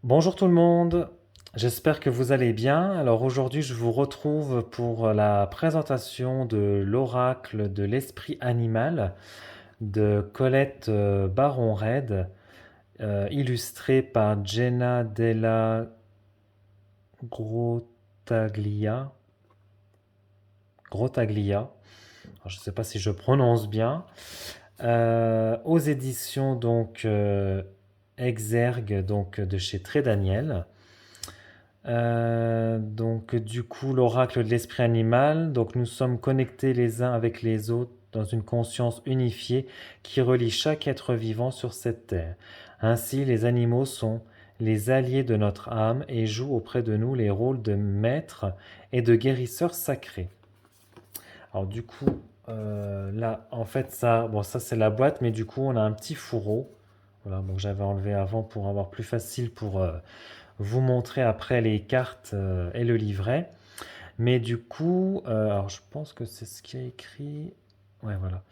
Bonjour tout le monde, j'espère que vous allez bien. Alors aujourd'hui, je vous retrouve pour la présentation de l'oracle de l'esprit animal de Colette Baron-Reid, illustré par Jenna Della Grottaglia. Grottaglia. Alors, je ne sais pas si je prononce bien. Aux éditions Exergue donc de chez Très Daniel. Donc du coup, l'oracle de l'esprit animal. Donc nous sommes connectés les uns avec les autres dans une conscience unifiée qui relie chaque être vivant sur cette terre. Ainsi, les animaux sont les alliés de notre âme et jouent auprès de nous les rôles de maîtres et de guérisseurs sacrés. Alors du coup, là, en fait, ça, bon, ça c'est la boîte, mais du coup, on a un petit fourreau. Voilà, bon, j'avais enlevé avant pour avoir plus facile pour vous montrer après les cartes et le livret. Mais du coup, alors je pense que c'est ce qui a écrit. Ouais, voilà.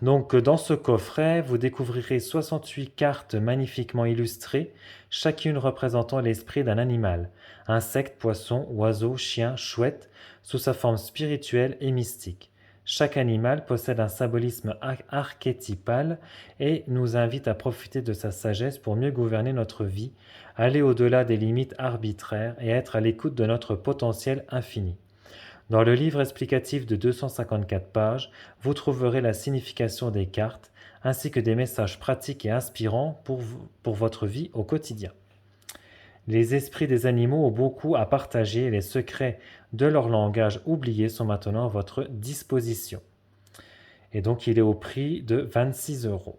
Donc, dans ce coffret, vous découvrirez 68 cartes magnifiquement illustrées, chacune représentant l'esprit d'un animal, insecte, poisson, oiseau, chien, chouette, sous sa forme spirituelle et mystique. Chaque animal possède un symbolisme archétypal et nous invite à profiter de sa sagesse pour mieux gouverner notre vie, aller au-delà des limites arbitraires et être à l'écoute de notre potentiel infini. Dans le livre explicatif de 254 pages, vous trouverez la signification des cartes, ainsi que des messages pratiques et inspirants pour votre vie au quotidien. Les esprits des animaux ont beaucoup à partager et les secrets de leur langage oublié sont maintenant à votre disposition. Et donc il est au prix de 26 euros.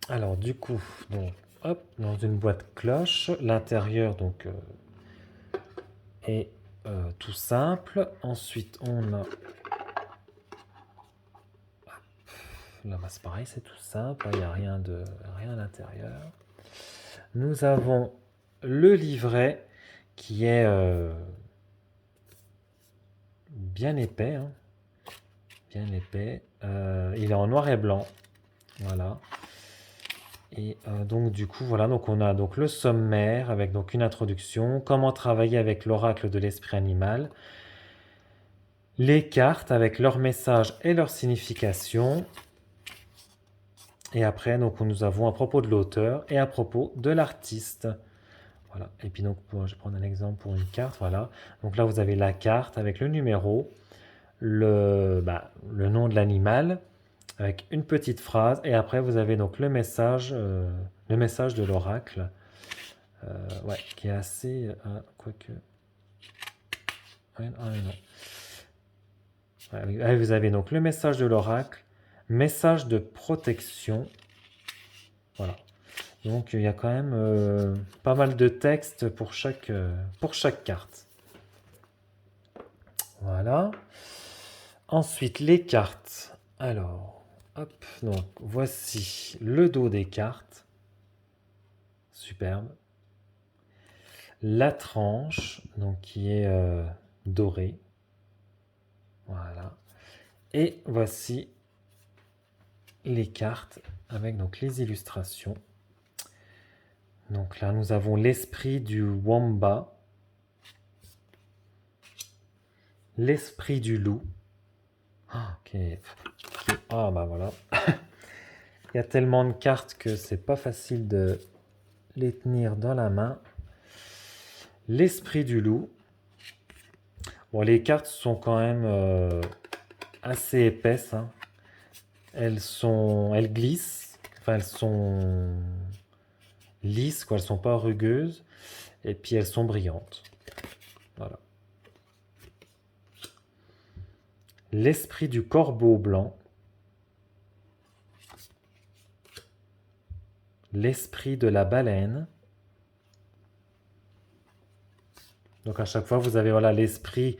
Alors du coup, donc, hop, dans une boîte cloche, l'intérieur est tout simple. Ensuite, on a là, bah, c'est pareil, c'est tout simple, il n'y a rien à l'intérieur. Nous avons le livret qui est bien épais, hein, bien épais. Il est en noir et blanc, voilà. Et donc du coup, voilà, donc on a donc le sommaire avec donc une introduction, comment travailler avec l'oracle de l'esprit animal, les cartes avec leurs messages et leurs significations. Et après, donc, nous avons à propos de l'auteur et à propos de l'artiste. Voilà. Et puis donc, je vais prendre un exemple pour une carte. Voilà. Donc là, vous avez la carte avec le numéro, le nom de l'animal, avec une petite phrase. Et après, vous avez donc le message de l'oracle, ouais, qui est assez, quoique, ouais, ah, ouais, non. Ouais, vous avez donc le message de l'oracle, message de protection. Voilà. Donc il y a quand même pas mal de texte pour chaque carte. Voilà. Ensuite, les cartes. Alors, hop, donc voici le dos des cartes. Superbe. La tranche, donc qui est dorée. Voilà. Et voici les cartes avec donc les illustrations. Donc là, nous avons l'esprit du Wamba, l'esprit du loup. Ah, ah bah voilà. Il y a tellement de cartes que c'est pas facile de les tenir dans la main. L'esprit du loup. Bon, les cartes sont quand même assez épaisses, hein. Elles glissent. Enfin, elles sont lisses, quoi. Elles sont pas rugueuses. Et puis elles sont brillantes. Voilà. L'esprit du corbeau blanc. L'esprit de la baleine. Donc à chaque fois, vous avez voilà l'esprit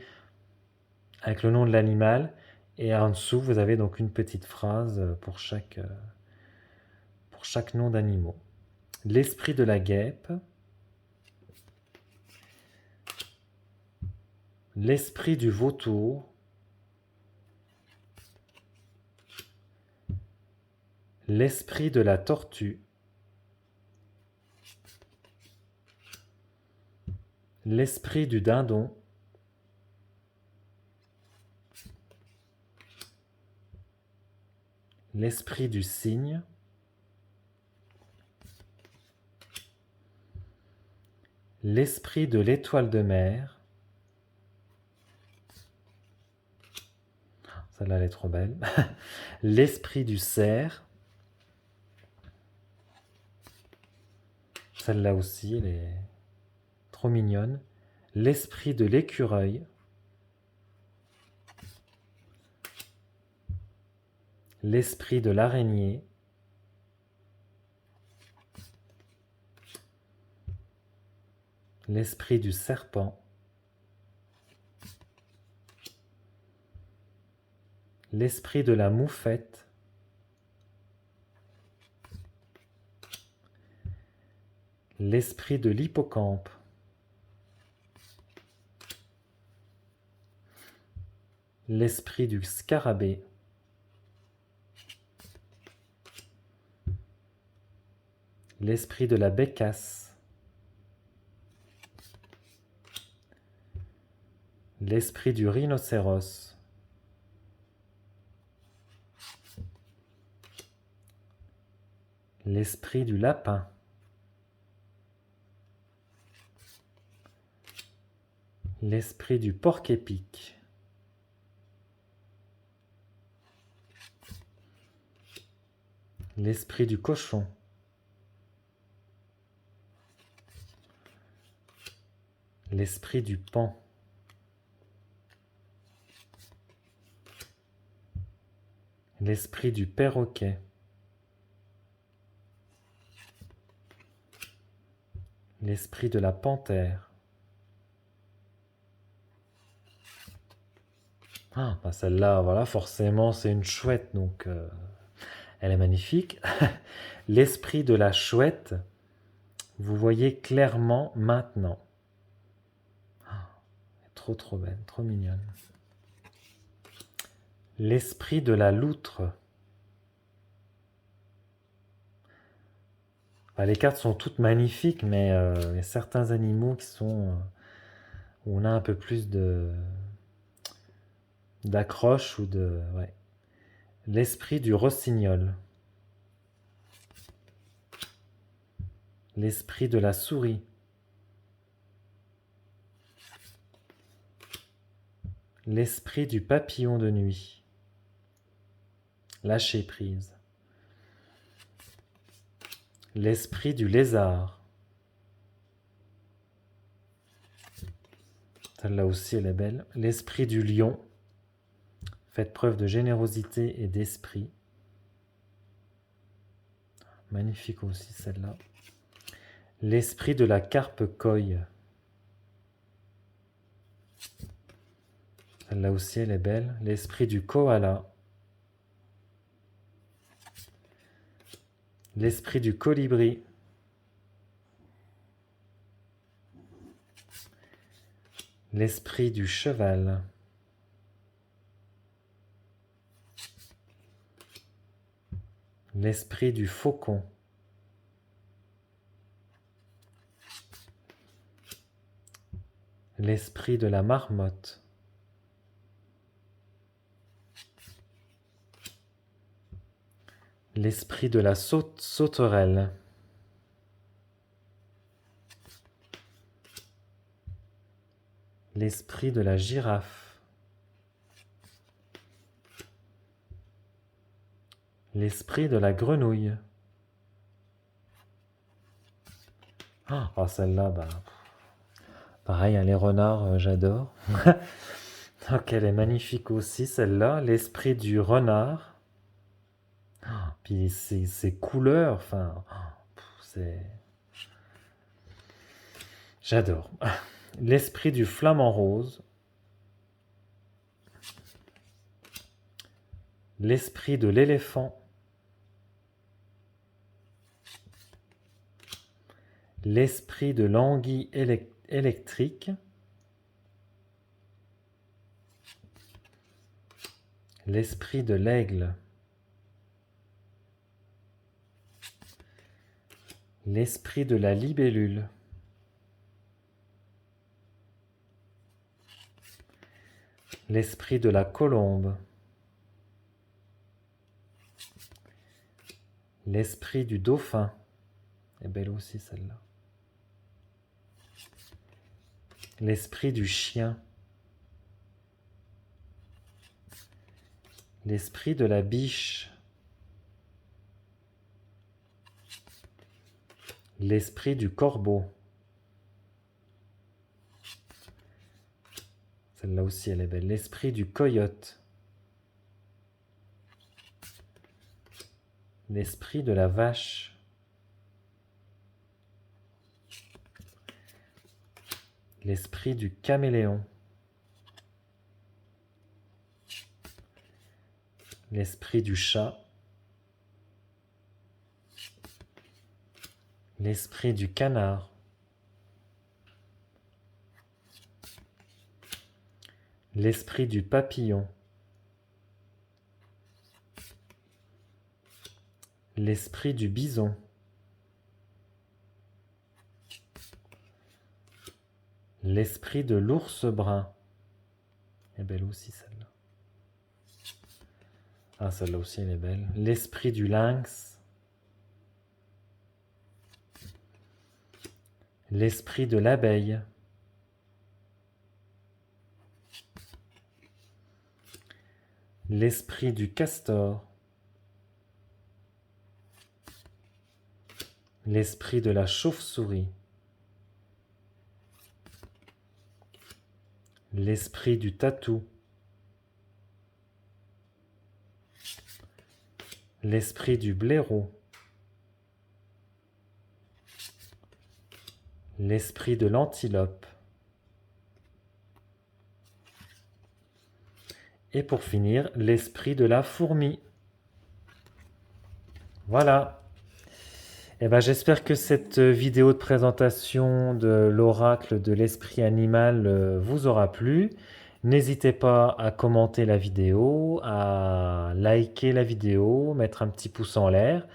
avec le nom de l'animal. Et en dessous, vous avez donc une petite phrase pour chaque nom d'animaux. L'esprit de la guêpe. L'esprit du vautour. L'esprit de la tortue. l'esprit du dindon, l'esprit du cygne, l'esprit de l'étoile de mer, celle-là elle est trop belle, l'esprit du cerf, celle-là aussi elle est trop mignonne, l'esprit de l'écureuil, l'esprit de l'araignée, l'esprit du serpent, l'esprit de la moufette, l'esprit de l'hippocampe, l'esprit du scarabée, l'esprit de la bécasse, l'esprit du rhinocéros, l'esprit du lapin, l'esprit du porc-épic, l'esprit du cochon, l'esprit du paon, l'esprit du perroquet, l'esprit de la panthère. Ah, bah celle-là, voilà, forcément, c'est une chouette, donc elle est magnifique. L'esprit de la chouette, vous voyez clairement maintenant. Ah, trop trop belle, trop mignonne. L'esprit de la loutre. Bah, les cartes sont toutes magnifiques, mais il y a certains animaux qui sont où on a un peu plus d'accroche ou de... Ouais. L'esprit du rossignol. L'esprit de la souris. L'esprit du papillon de nuit. Lâcher prise. L'esprit du lézard. Celle-là aussi, elle est belle. L'esprit du lion. Faites preuve de générosité et d'esprit. Magnifique aussi, celle-là. L'esprit de la carpe coille. Celle-là aussi, elle est belle. L'esprit du koala. L'esprit du colibri. L'esprit du cheval. L'esprit du faucon. L'esprit de la marmotte. L'esprit de la sauterelle. L'esprit de la girafe. L'esprit de la grenouille. Ah, celle-là, bah, pareil, hein, les renards, j'adore. Donc elle est magnifique aussi, celle-là. L'esprit du renard. Puis ces couleurs, enfin, c'est... J'adore. L'esprit du flamant rose. L'esprit de l'éléphant. L'esprit de l'anguille électrique. L'esprit de l'aigle. L'esprit de la libellule. l'esprit de la colombe, l'esprit du dauphin, est belle aussi celle-là, l'esprit du chien, l'esprit de la biche, l'esprit du corbeau, celle-là aussi elle est belle, l'esprit du coyote, l'esprit de la vache, l'esprit du caméléon, l'esprit du chat, l'esprit du canard, l'esprit du papillon, l'esprit du bison, l'esprit de l'ours brun, est belle aussi celle-là. Ah, celle-là aussi elle est belle. L'esprit du lynx, l'esprit de l'abeille, l'esprit du castor, l'esprit de la chauve-souris, l'esprit du tatou, l'esprit du blaireau, l'esprit de l'antilope, et pour finir, l'esprit de la fourmi. Voilà. Eh ben, j'espère que cette vidéo de présentation de l'oracle de l'esprit animal vous aura plu. N'hésitez pas à commenter la vidéo, à liker la vidéo, mettre un petit pouce en l'air.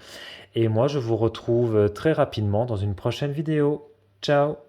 Et moi, je vous retrouve très rapidement dans une prochaine vidéo. Ciao!